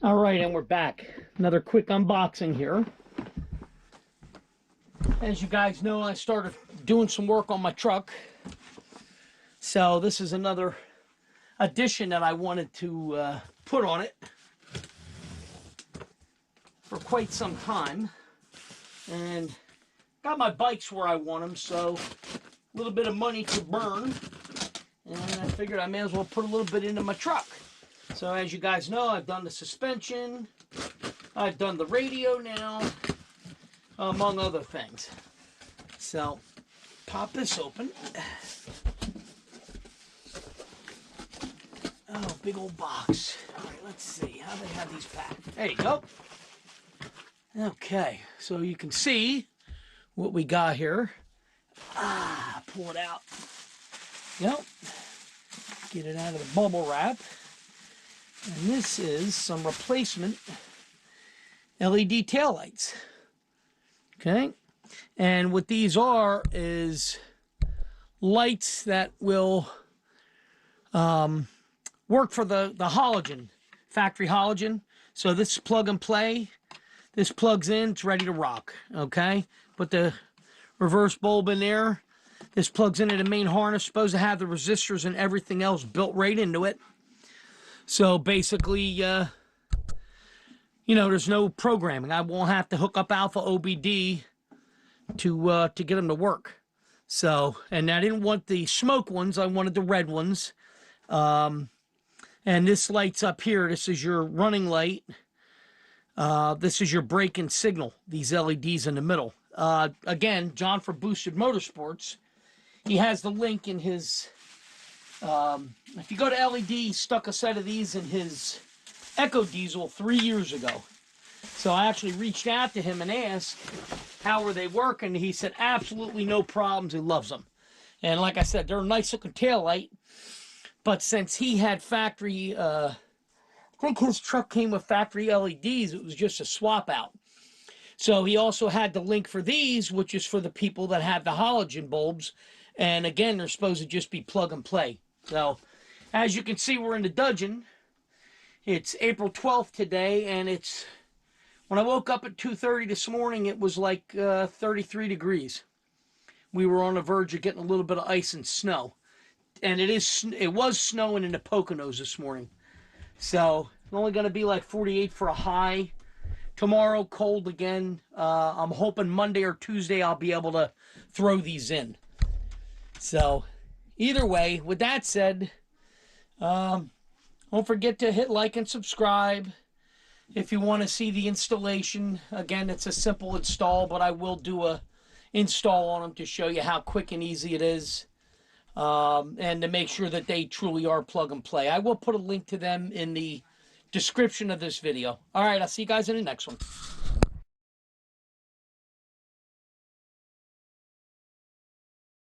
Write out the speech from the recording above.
All right, and we're back. Another quick unboxing here. As you guys know, I started doing some work on my truck. So this is another addition that I wanted to put on it for quite some time. And got my bikes where I want them, so a little bit of money to burn. And I figured I may as well put a little bit into my truck. So as you guys know, I've done the suspension, I've done the radio now, among other things. So, pop this open. Oh, big old box. All right, let's see how they have these packed. There you go. Okay, so you can see what we got here. Pull it out. Yep. Get it out of the bubble wrap. And this is some replacement LED taillights. Okay. And what these are is lights that will work for the halogen, factory halogen. So this is plug and play. This plugs in, it's ready to rock. Okay. Put the reverse bulb in there. This plugs into the main harness. Supposed to have the resistors and everything else built right into it. So basically, you know, there's no programming. I won't have to hook up alpha OBD to get them to work. So, and I didn't want the smoke ones. I wanted the red ones. And this light's up here. This is your running light. This is your brake and signal. These LEDs in the middle. Again, John for Boosted Motorsports. He has the link in his... if you go to LED, he stuck a set of these in his Echo Diesel 3 years ago. So I actually reached out to him and asked how were they working. He said absolutely no problems. He loves them. And like I said, they're a nice looking taillight. But since he had factory, I think his truck came with factory LEDs. It was just a swap out. So he also had the link for these, which is for the people that have the halogen bulbs. And again, they're supposed to just be plug and play. So, as you can see, we're in the dungeon. It's April 12th today, and it's... When I woke up at 2:30 this morning, it was like 33 degrees. We were on the verge of getting a little bit of ice and snow. And it was snowing in the Poconos this morning. So, it's only going to be like 48 for a high. Tomorrow, cold again. I'm hoping Monday or Tuesday I'll be able to throw these in. So, either way, with that said, don't forget to hit like and subscribe if you want to see the installation. Again, it's a simple install, but I will do a install on them to show you how quick and easy it is, and to make sure that they truly are plug and play. I will put a link to them in the description of this video. All right, I'll see you guys in the next one.